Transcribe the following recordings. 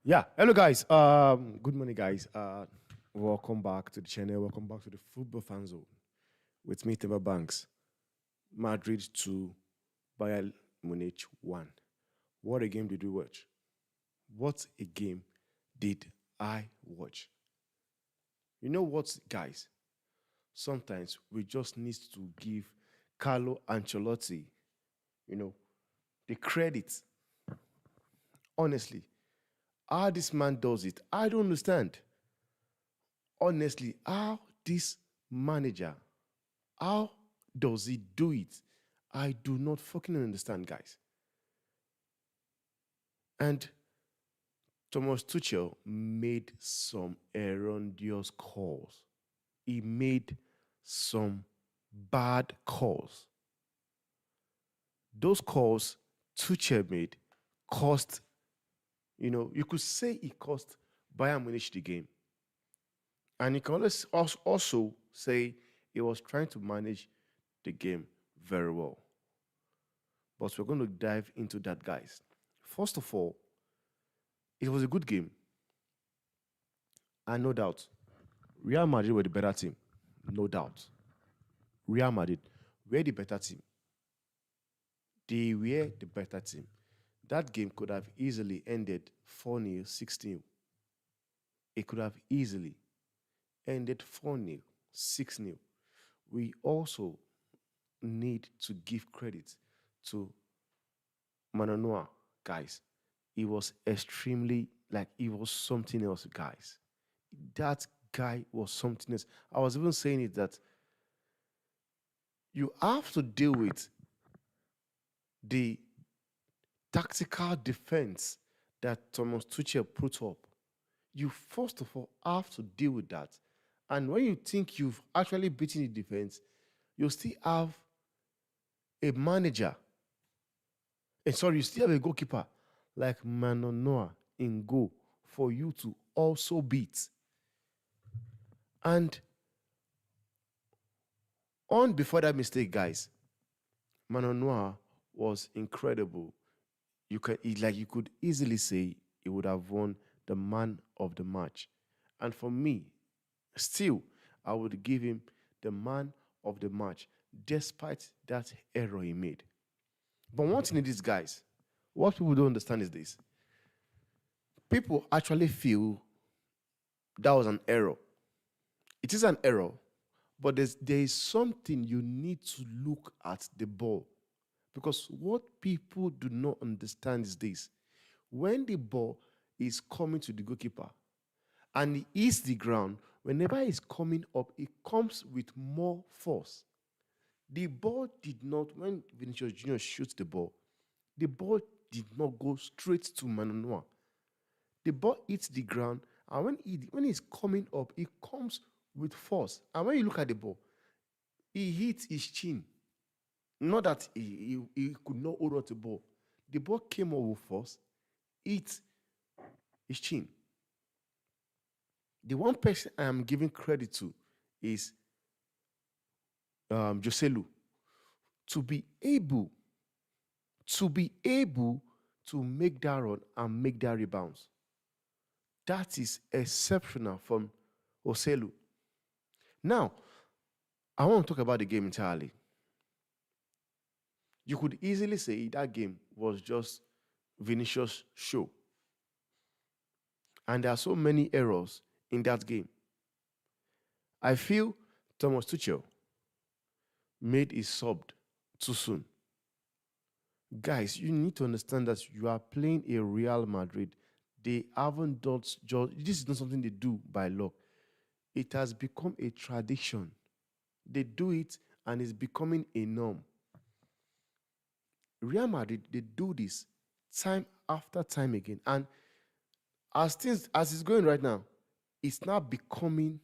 Yeah, hello guys. Good morning, guys. Welcome back to the channel. Welcome back to the Football Fan Zone with me, Tema Banks. Madrid 2, Bayern Munich 1. What a game did we watch? What a game did I watch? You know what, guys? Sometimes we just need to give Carlo Ancelotti, you know, the credit. Honestly, how this man does it, I don't understand. Honestly, how this manager, how does he do it? I do not fucking understand, guys. And Thomas Tuchel made some erroneous calls. He made some bad calls. Those calls Tuchel made cost, you could say it cost Bayern Munich the game. And you can also say he was trying to manage the game very well. But we're going to dive into that, guys. First of all, it was a good game. And no doubt, Real Madrid were the better team. No doubt. Real Madrid were the better team. They were the better team. That game could have easily ended 4-0, 6-0. It could have easily ended 4-0, 6-0. We also need to give credit to Mananoa, guys. He was extremely, he was something else, guys. That guy was something else. I was even saying it that you have to deal with the tactical defense that Thomas Tuchel put up. You first of all have to deal with that. And when you think you've actually beaten the defense, you still have a manager. And sorry, you still have a goalkeeper like Manonoa in goal for you to also beat. And on before that mistake, guys, Manonoa was incredible. You could easily say he would have won the man of the match. And for me, still, I would give him the man of the match, despite that error he made. But one thing in these guys, what people don't understand is this. People actually feel that was an error. It is an error, but there is something you need to look at the ball. Because what people do not understand is this. When the ball is coming to the goalkeeper and he hits the ground, whenever it's coming up, it comes with more force. The ball did not, when Vinicius Jr. shoots the ball did not go straight to Manonoa. The ball hits the ground, and when it's coming up, it comes with force. And when you look at the ball, he hits his chin. Not that he could not hold on to the ball. The ball came up with force, hit his chin. The one person I am giving credit to is Joselu. To be able to make that run and make that rebounds. That is exceptional from Oselu. Now, I want to talk about the game entirely. You could easily say that game was just Vinicius' show. And there are so many errors in that game. I feel Thomas Tuchel made his sub too soon. Guys, you need to understand that you are playing a Real Madrid. They haven't done just, this is not something they do by luck. It has become a tradition. They do it and it's becoming a norm. Real Madrid, they do this time after time again. And as it's going right now, it's now becoming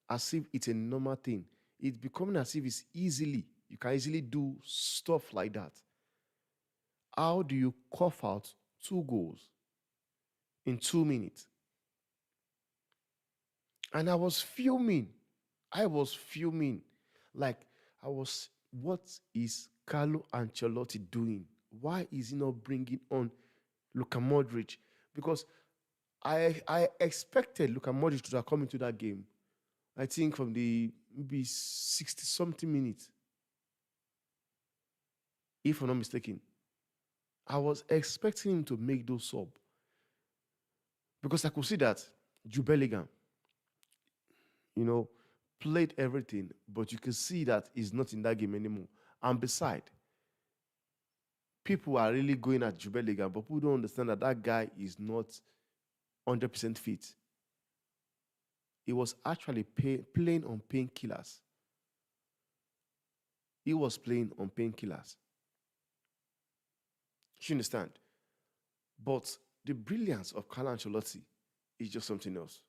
as if it's a normal thing. It's becoming as if you can easily do stuff like that. How do you cough out 2 goals in 2 minutes? And I was fuming. Like, what is Carlo Ancelotti doing? Why is he not bringing on Luka Modric? Because I expected Luka Modric to have come into that game. I think from the maybe 60 something minutes, if I'm not mistaken. I was expecting him to make those sub because I could see that Jude Bellingham, played everything, but you can see that he's not in that game anymore. And beside, people are really going at Jude Bellingham, but people don't understand that that guy is not 100% fit. He was actually playing on painkillers. He was playing on painkillers. You understand? But the brilliance of Carlo Ancelotti is just something else.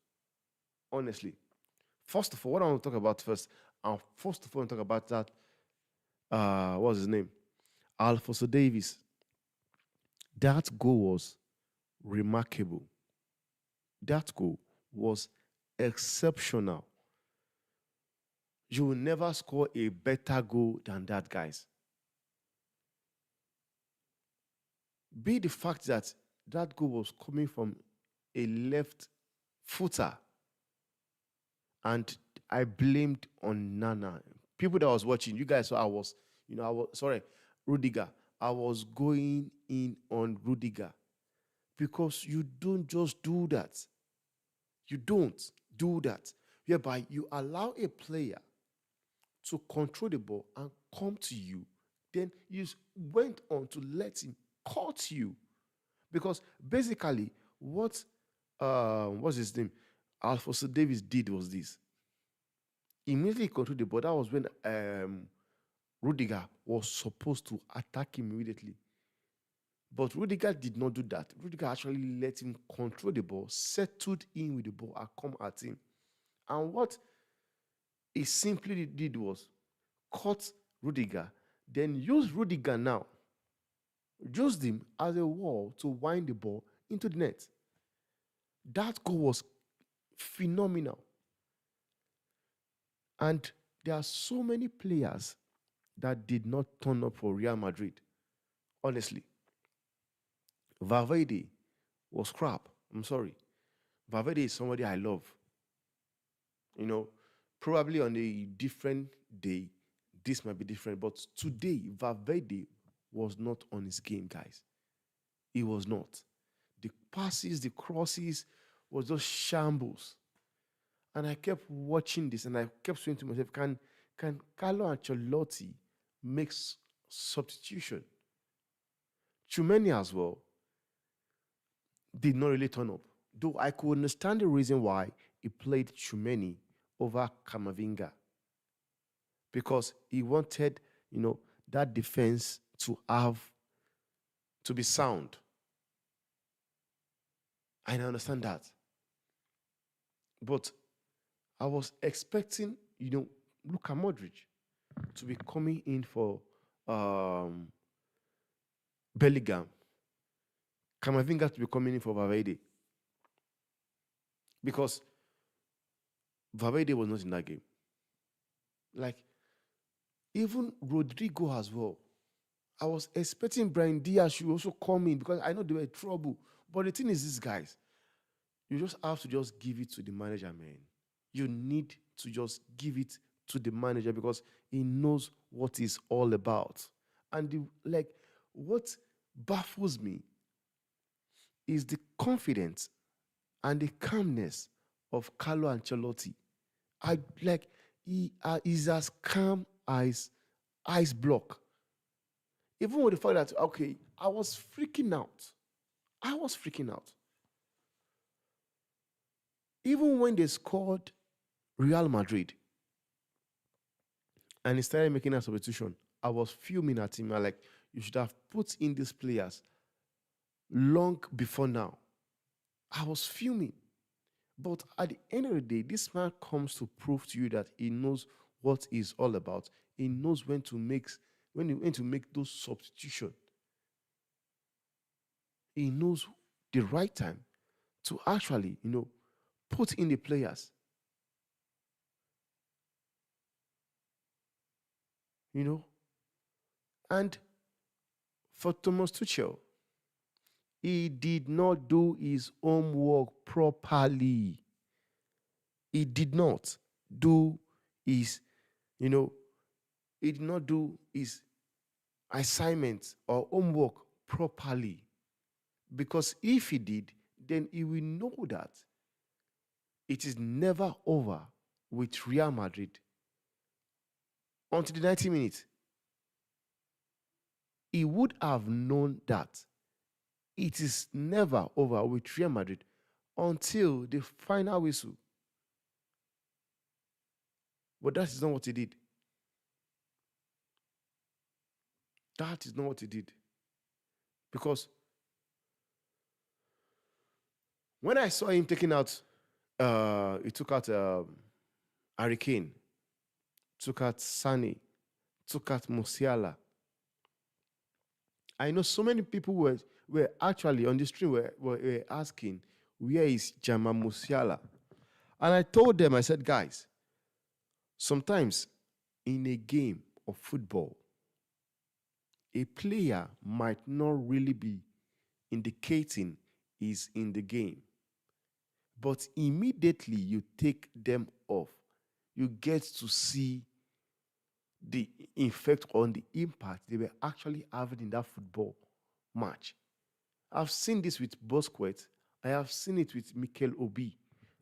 Honestly. First of all, what I want to talk about first, and first of all, I want to talk about that, what's his name? Alphonso Davies. That goal was remarkable. That goal was exceptional. You will never score a better goal than that, guys. Be the fact that that goal was coming from a left footer, and I blamed on Nana. People that was watching, you guys saw Rudiger. I was going in on Rudiger because you don't just do that. You don't do that. Whereby you allow a player to control the ball and come to you. Then you went on to let him cut you. Because basically, what's his name? Alphonso Davies did was this. Immediately controlled the ball. That was when Rudiger was supposed to attack him immediately. But Rudiger did not do that. Rudiger actually let him control the ball, settled in with the ball, and come at him. And what he simply did was cut Rudiger, then use Rudiger now. Used him as a wall to wind the ball into the net. That goal was phenomenal. And there are so many players that did not turn up for Real Madrid. Honestly. Valverde was crap. I'm sorry. Valverde is somebody I love. Probably on a different day, this might be different. But today, Valverde was not on his game, guys. He was not. The passes, the crosses was just shambles. And I kept watching this and I kept saying to myself, can Carlo Ancelotti make substitution? Tchouameni as well did not really turn up. Though I could understand the reason why he played Tchouameni over Camavinga. Because he wanted, that defense to be sound. And I understand that. But I was expecting, Luka Modric to be coming in for Bellingham. Camavinga to be coming in for Valverde. Because Valverde was not in that game. Like, even Rodrigo as well. I was expecting Brahim Diaz should also come in because I know they were in trouble. But the thing is this, guys, you just have to just give it to the manager, man. You need to just give it to the manager because he knows what it's all about. And what baffles me is the confidence and the calmness of Carlo Ancelotti. He is as calm as ice block. Even with the fact that, okay, I was freaking out. Even when they scored Real Madrid and he started making a substitution, I was fuming at him. You should have put in these players long before now. I was fuming. But at the end of the day, this man comes to prove to you that he knows what he's all about. He knows when to make those substitutions. He knows the right time to actually, put in the players. And for Thomas Tuchel, He did not do his homework properly. He did not do his, you know, he did not do his assignment or homework properly. Because if he did, then he will know that it is never over with Real Madrid. Until the 90 minutes, he would have known that it is never over with Real Madrid until the final whistle. But that is not what he did. That is not what he did. Because when I saw him taking out, he took out Harry Kane, took out Sane, took out Musiala. I know so many people were actually on the stream were asking, where is Jama Musiala? And I told them, I said, guys, sometimes in a game of football, a player might not really be indicating he's in the game. But immediately you take them off, you get to see the effect on the impact they were actually having in that football match. I've seen this with Busquets. I have seen it with Mikel Obi.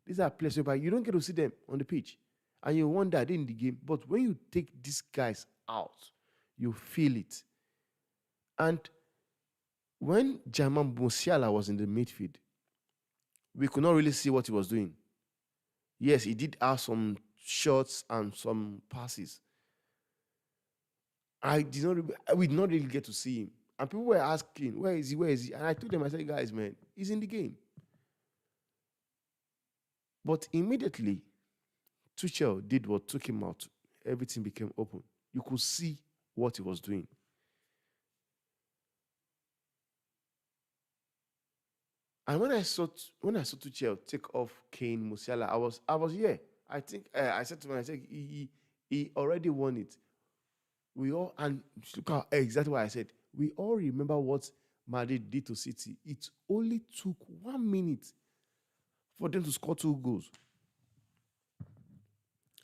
These are players whereby you don't get to see them on the pitch. And you wonder they in the game. But when you take these guys out, you feel it. And when Jamal Musiala was in the midfield, we could not really see what he was doing. Yes, he did have some shots and some passes. We did not really get to see him. And people were asking, where is he? Where is he? And I told them, I said, guys, man, he's in the game. But immediately, Tuchel did what took him out. Everything became open. You could see what he was doing. And when I saw Tuchel take off Kane, Musiala, I was here. I think I said to him, I said he already won it. We all, and look at exactly what I said. We all remember what Madrid did to City. It only took 1 minute for them to score 2 goals.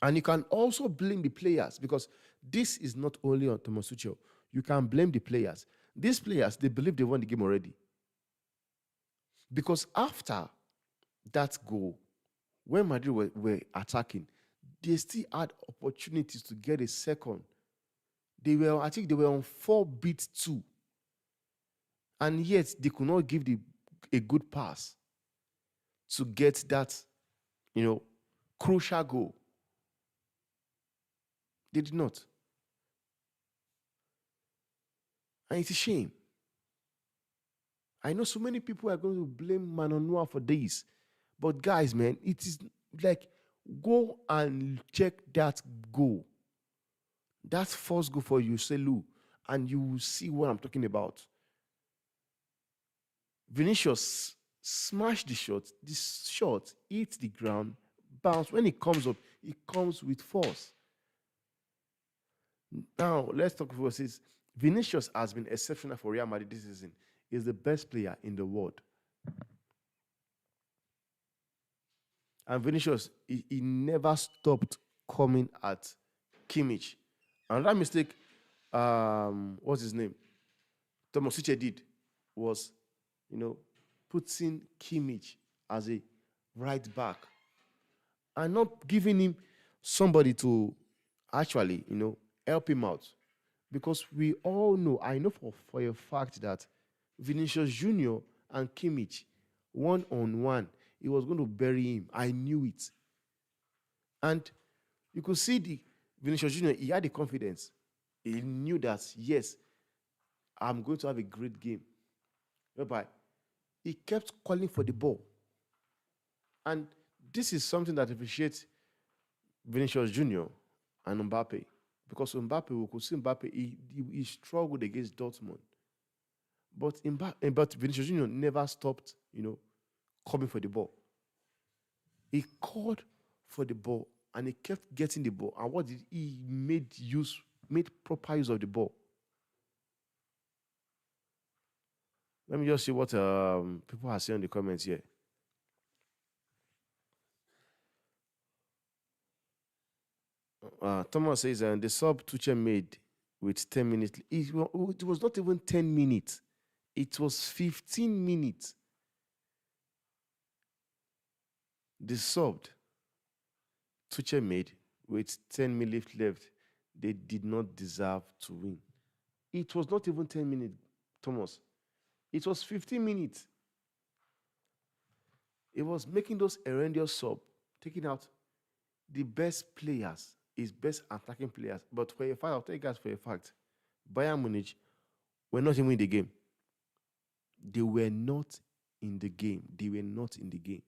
And you can also blame the players, because this is not only on Thomas Tuchel. You can blame the players. These players, they believe they won the game already. Because after that goal, when Madrid were attacking, they still had opportunities to get a second. I think they were on 4-2. And yet they could not give a good pass to get that, crucial goal. They did not. And it's a shame. I know so many people are going to blame Manonua for this. But guys, man, it is like, go and check that goal. That first goal for Yuselu, and you will see what I'm talking about. Vinicius smashed the shot. This shot hits the ground, bounce. When it comes up, it comes with force. Now, let's talk about this. Vinicius has been exceptional for Real Madrid this season. He's the best player in the world. And Vinicius, he never stopped coming at Kimmich. And that mistake, what's his name? Thomas Tuchel did was, putting Kimmich as a right back and not giving him somebody to actually, help him out. Because we all know, I know for a fact that Vinicius Jr. and Kimmich, one-on-one, he was going to bury him. I knew it. And you could see the Vinicius Jr., he had the confidence. He knew that, yes, I'm going to have a great game. Whereby he kept calling for the ball. And this is something that appreciates Vinicius Jr. and Mbappe. Because Mbappe, we could see Mbappe, he struggled against Dortmund. But Vinicius Jr. never stopped, coming for the ball. He called for the ball and he kept getting the ball. And what did he made proper use of the ball. Let me just see what people are saying in the comments here. Thomas says, the sub Tuchel made with 10 minutes. It was not even 10 minutes. It was 15 minutes. The sub Tuchel made with 10 minutes left. They did not deserve to win. It was not even 10 minutes, Thomas. It was 15 minutes. It was making those horrendous sub, taking out the best players, his best attacking players. But for a fact, I'll tell you guys for a fact, Bayern Munich were not even in the game. They were not in the game. They were not in the game.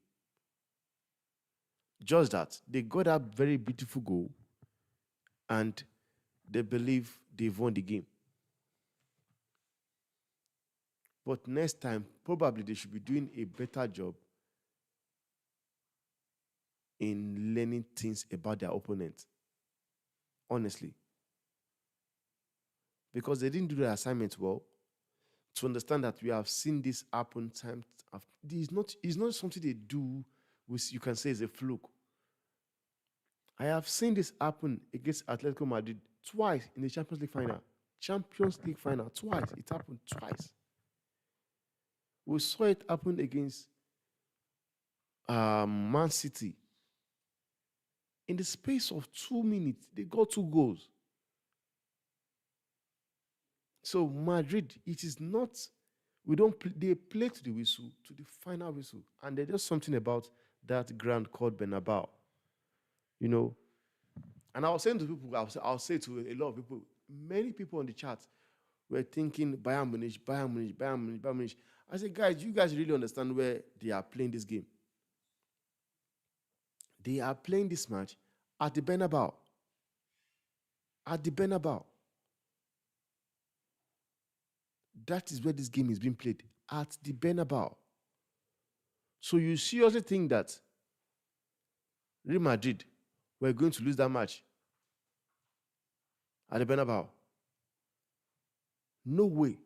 Just that, they got that very beautiful goal and they believe they've won the game. But next time, probably they should be doing a better job in learning things about their opponent. Honestly. Because they didn't do their assignment well. To understand that we have seen this happen time after. It's not something they do, which you can say is a fluke. I have seen this happen against Atletico Madrid twice in the Champions League final. Champions League final, twice. It happened twice. We saw it happen against Man City. In the space of 2 minutes, they got 2 goals. So Madrid, it is not, they play to the whistle, to the final whistle. And there's just something about that ground called Bernabeu. You know, and I was saying to people, I'll say to a lot of people, many people on the chat were thinking Bayern Munich, Bayern Munich, Bayern Munich, Bayern Munich. I said, guys, you guys really understand where they are playing this game? They are playing this match at the Bernabeu. At the Bernabeu. That is where this game is being played, at the Bernabeu. So you seriously think that Real Madrid were going to lose that match at the Bernabeu? No way.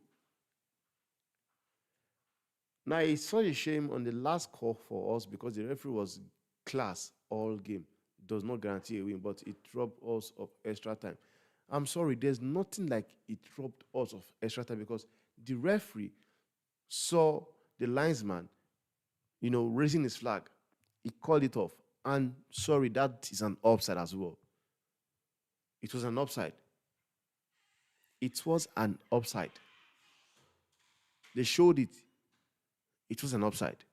Now, it's such a shame on the last call for us because the referee was class all game. Does not guarantee a win, but it robbed us of extra time. I'm sorry, there's nothing like it robbed us of extra time because the referee saw the linesman, raising his flag. He called it off. And sorry, that is an offside as well. It was an offside. It was an offside. They showed it. It was an offside.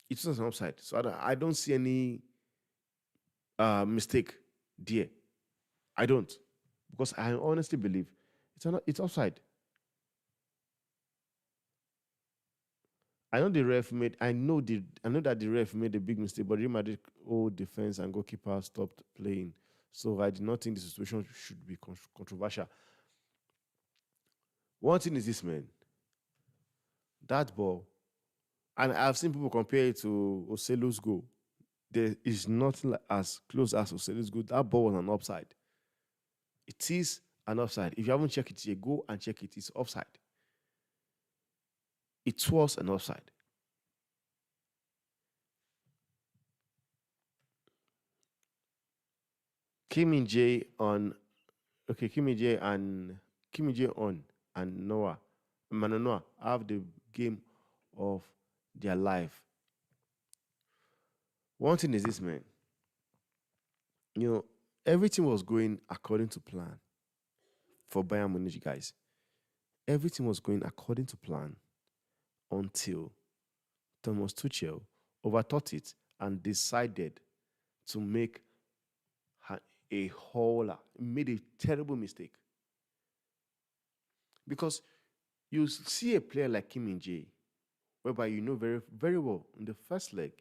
It was an offside. So I don't see any mistake there. I don't. Because I honestly believe it's offside. I know that the ref made a big mistake, but Real Madrid defense and goalkeeper stopped playing. So I do not think the situation should be controversial. One thing is this, man. That ball, and I've seen people compare it to Oselu's goal. There is nothing as close as Oselu's goal. That ball was an offside. It is an offside. If you haven't checked it yet, go and check it. It's offside. It was an offside. Kimi J on and Manonoa have the game of their life. One thing is this, man. Everything was going according to plan for Bayern Munich, guys. Everything was going according to plan until Thomas Tuchel overthought it and decided to make a hauler. Made a terrible mistake. Because you see a player like Kim Min-jae, whereby you know very, very well in the first leg,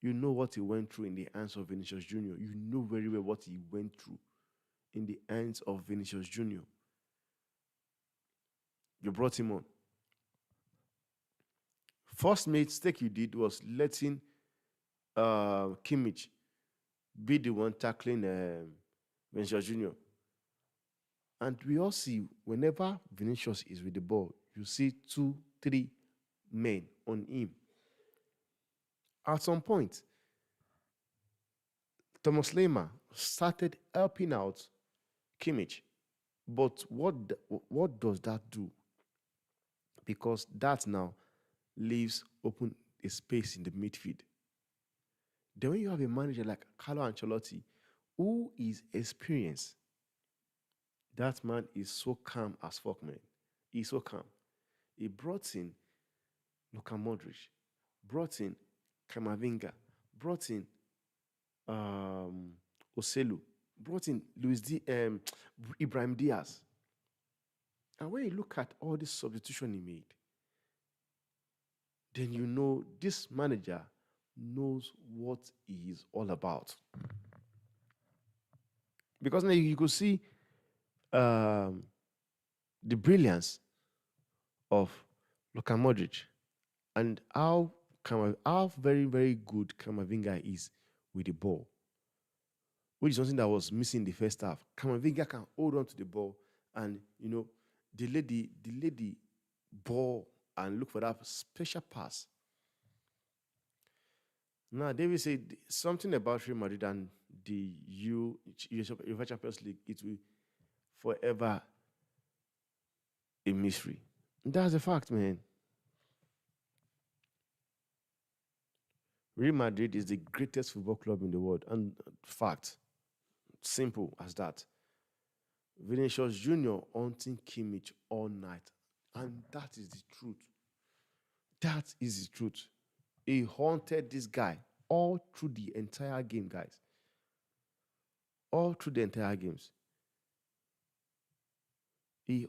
you know what he went through in the hands of Vinicius Jr. You know very well what he went through in the hands of Vinicius Jr. You brought him on. First mistake you did was letting Kimmich be the one tackling Vinicius Jr. And we all see whenever Vinicius is with the ball, you see 2, 3 men on him. At some point, Thomas Lehmer started helping out Kimmich. But what does that do? Because that now leaves open a space in the midfield. Then when you have a manager like Carlo Ancelotti, who is experienced, that man is so calm as fuck, man. He's so calm. He brought in Luka Modric, brought in Kamavinga, brought in Oselu, brought in Ibrahim Diaz. And when you look at all this substitution he made, then you know this manager knows what he is all about. Because now you could see the brilliance of Luka Modric and how very, very good Kamavinga is with the ball, which is something that was missing in the first half. Kamavinga can hold on to the ball and, delay the ball and look for that special pass. Now, David said something about Real Madrid and the UEFA Champions League, it will forever a mystery. That's a fact, man. Real Madrid is the greatest football club in the world. And fact, simple as that. Vinicius Jr. hunting Kimmich all night. And that is the truth. That is the truth. He haunted this guy all through the entire game, guys. All through the entire games. He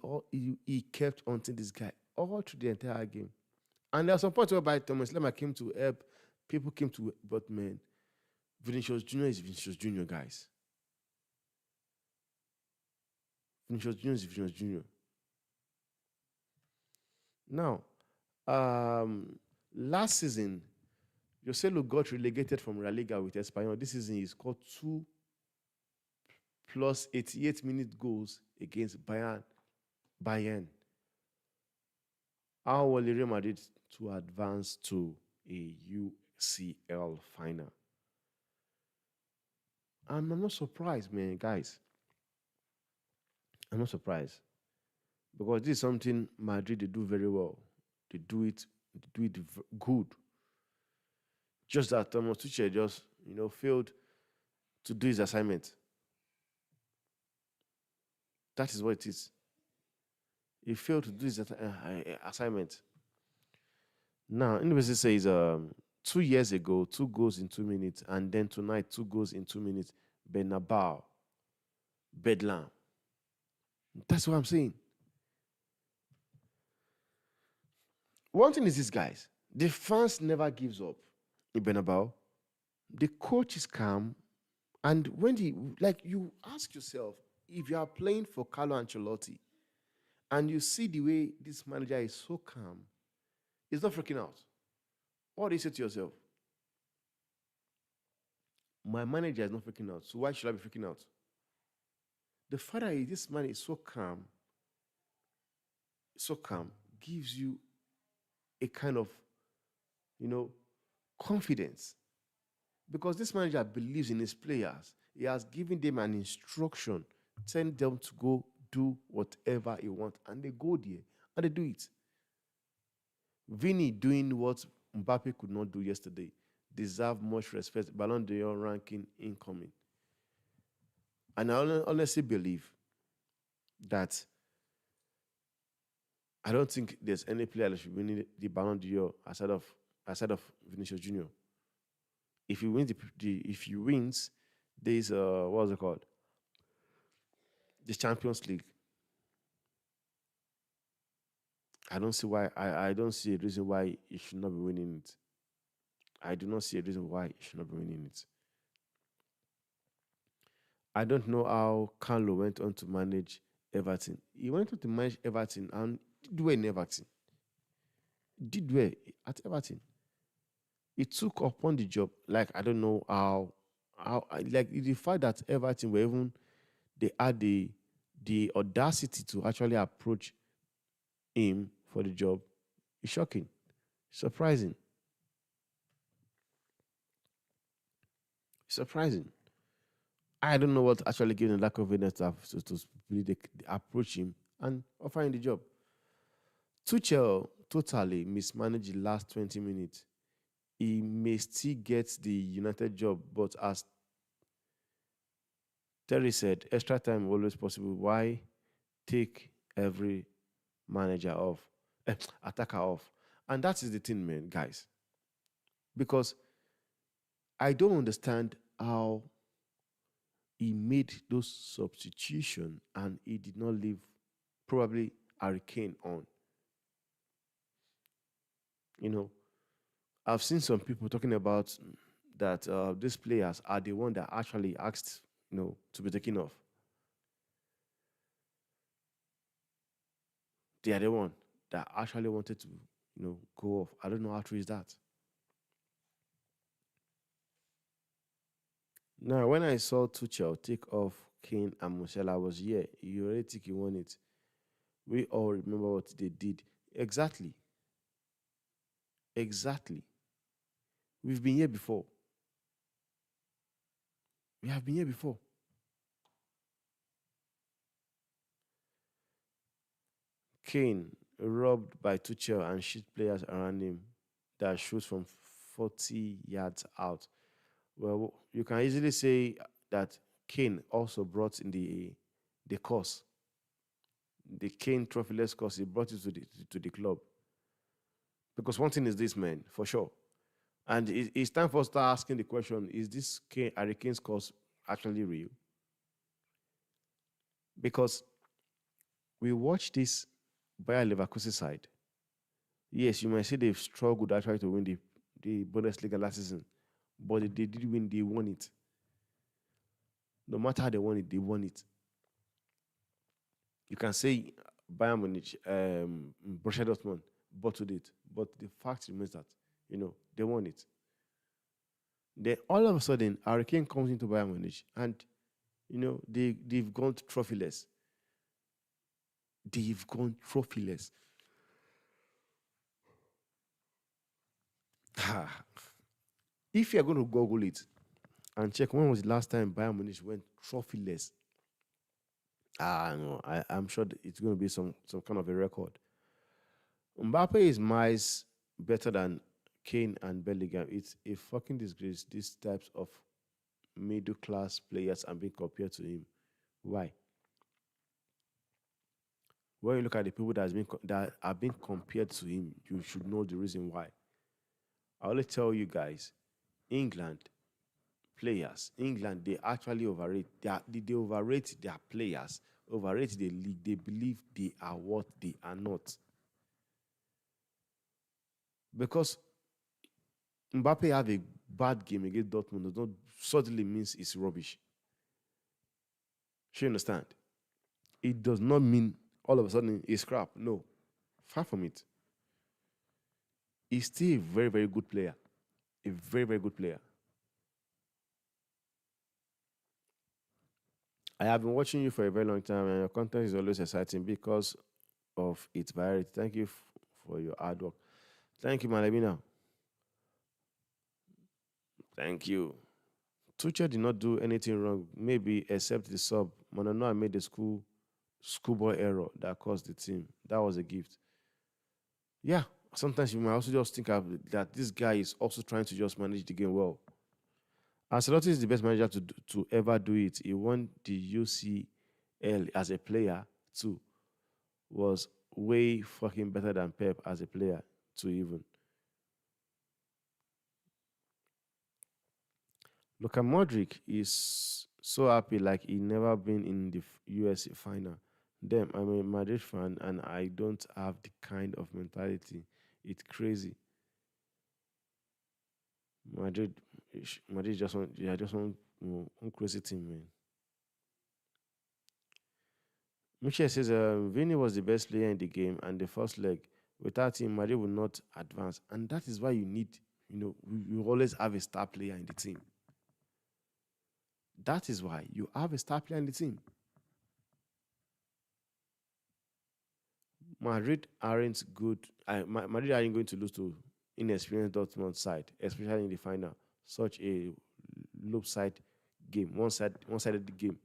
kept hunting this guy all through the entire game. And there was some point whereby Thomas Lemmer came to help. People came to, but man, Vinicius Jr. is Vinicius Jr., guys. Vinicius Jr. is Vinicius Jr. Now, last season, Joselu got relegated from La Liga with Espanyol. This season, he scored 2 plus 88-minute goals against Bayern. How will Real Madrid to advance to a UCL final? And I'm not surprised, man, guys. I'm not surprised. Because this is something Madrid, they do very well. They do it good. Just that Thomas Tuchel just, failed to do his assignment. That is what it is. He failed to do his assignment. Now, University says 2 years ago, 2 goals in 2 minutes, and then tonight, 2 goals in 2 minutes. Bernabeu, Bedlam. That's what I'm saying. One thing is this, guys. The fans never gives up in Bernabeu. The coach is calm. And when you ask yourself, if you are playing for Carlo Ancelotti, and you see the way this manager is so calm, he's not freaking out. What do you say to yourself? My manager is not freaking out, so why should I be freaking out? The fact that this man is so calm, gives you a kind of, confidence. Because this manager believes in his players. He has given them an instruction, telling them to go do whatever he wants. And they go there, and they do it. Vini doing what Mbappe could not do yesterday deserve much respect. Ballon d'Or ranking incoming. And I honestly believe that I don't think there's any player that should win the Ballon d'Or aside of Vinicius Jr. If he wins, there's what's it called? The Champions League. I don't see why. I don't see a reason why he should not be winning it. I do not see a reason why he should not be winning it. I don't know how Carlo went on to manage Everton. He went on to manage Everton and did well in Everton. Did well at Everton. He took upon the job, I don't know how the fact that Everton were they had the the audacity to actually approach him for the job is shocking, surprising, surprising. I don't know what actually gave them that confidence to really they approach him and offer him the job. Tuchel totally mismanaged the last 20 minutes. He may still get the United job, but as Terry said, extra time always possible. Why take every manager off, attacker off? And that is the thing, man, guys. Because I don't understand how he made those substitution and he did not leave probably Harry Kane on. You know, I've seen some people talking about that these players are the one that actually asked, to be taken off. They are the one that actually wanted to, go off. I don't know how true is that. Now, when I saw Tuchel take off Kane and Musiala, I was here. You already think he won it. We all remember what they did. Exactly. Exactly. We've been here before. We have been here before. Kane, robbed by Tuchel and shit players around him that shoots from 40 yards out. Well, you can easily say that Kane also brought in the course. The Kane trophyless course, he brought it to the club. Because one thing is this, man, for sure. And it's time for us to start asking the question, is this Harry Kane's course actually real? Because we watch this Bayer Leverkusen side. Yes, you might say they've struggled actually to win the Bundesliga last season. But they did win, they won it. No matter how they won it, they won it. You can say Bayern Munich, Borussia Dortmund bottled it. But the fact remains that, they won it. Then all of a sudden, Harry Kane comes into Bayern Munich and, they've gone trophyless. They've gone trophyless. If you're going to Google it and check when was the last time Bayern Munich went trophyless, no, I'm sure it's going to be some kind of a record. Mbappe is miles better than Kane and Bellingham. It's a fucking disgrace. These types of middle class players are being compared to him. Why? When you look at the people that are being compared to him, you should know the reason why. I only tell you guys, England players, they actually overrate. They overrate their players, overrate the league. They believe they are what they are not. Because Mbappe have a bad game against Dortmund does not suddenly means it's rubbish. You understand? It does not mean all of a sudden it's crap. No. Far from it. He's still a very, very good player. A very, very good player. I have been watching you for a very long time, and your content is always exciting because of its variety. Thank you for your hard work. Thank you, Malabina. Thank you. Tuchel did not do anything wrong, maybe except the sub. Monanoa made the schoolboy error that caused the team. That was a gift. Yeah, sometimes you might also just think that this guy is also trying to just manage the game well. Ancelotti is the best manager to ever do it. He won the UCL as a player too. Was way fucking better than Pep as a player too even. Luka Modric is so happy like he never been in the USA final. Damn, I'm a Madrid fan and I don't have the kind of mentality. It's crazy. Madrid just one crazy team, man. Michel says Vini was the best player in the game and the first leg. Without him, Madrid would not advance. And that is why you need, you always have a star player in the team. That is why you have a star player in the team. Madrid aren't good. Madrid aren't going to lose to inexperienced Dortmund side, especially in the final. Such a lopsided game, one-sided game.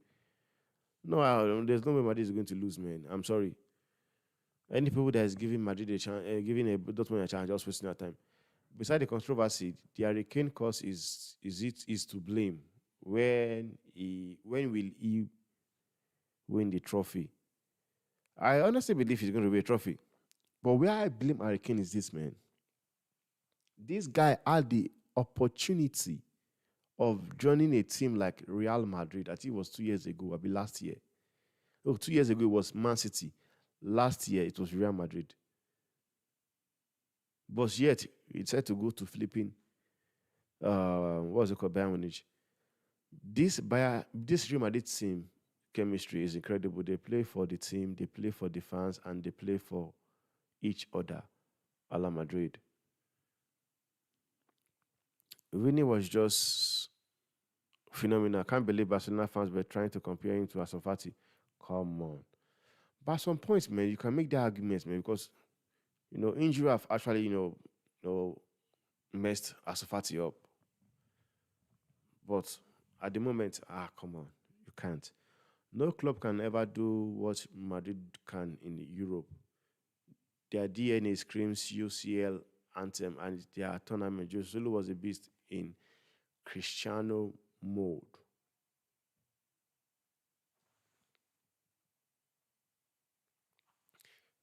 No, there's no way Madrid is going to lose, man. I'm sorry. Any people that is giving Madrid a chance, giving a Dortmund a chance, just wasting their time. Beside the controversy, the Hurricane cause is to blame. When will he win the trophy? I honestly believe he's going to win a trophy. But where I blame Hurricane is this, man. This guy had the opportunity of joining a team like Real Madrid. I think it was 2 years ago, maybe last year. Oh, 2 years ago it was Man City. Last year it was Real Madrid. But yet he decided to go to flipping what was it called, Bayern Munich. This Real Madrid team chemistry is incredible. They play for the team, they play for the fans, and they play for each other. A la Madrid. Vinny was just phenomenal. I can't believe Barcelona fans were trying to compare him to Ansu Fati. Come on. But at some points, man, you can make the arguments, man, because injury have actually, messed Ansu Fati up. But at the moment, come on, you can't. No club can ever do what Madrid can in Europe. Their DNA screams UCL anthem, and their tournament. Joselu was a beast in Cristiano mode.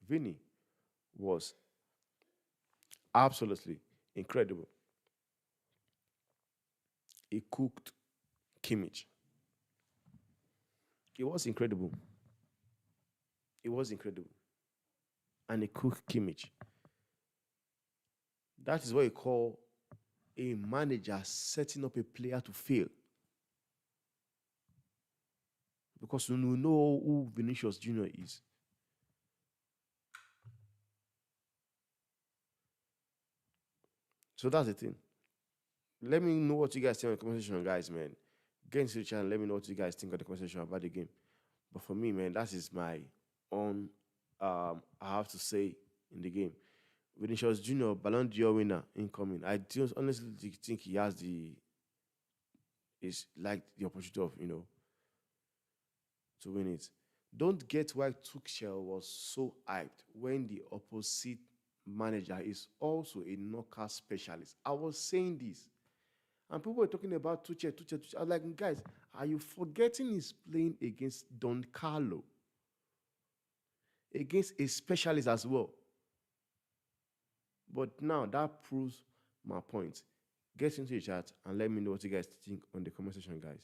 Vinny was absolutely incredible. He cooked Kimmich. It was incredible. It was incredible. And he cooked Kimmich. That is what you call a manager setting up a player to fail. Because you know who Vinicius Jr. is. So that's the thing. Let me know what you guys think on the conversation, guys, man. Get into the channel, let me know what you guys think of the conversation about the game. But for me, man, that is my own, I have to say, in the game. Vinicius Jr., Ballon d'Or winner, incoming. I just honestly think he has the opportunity of, to win it. Don't get why Tuchel was so hyped when the opposite manager is also a knockout specialist. I was saying this. And people were talking about Tuchel. I was like, guys, are you forgetting he's playing against Don Carlo? Against a specialist as well. But now that proves my point. Get into the chat and let me know what you guys think on the comment section, guys.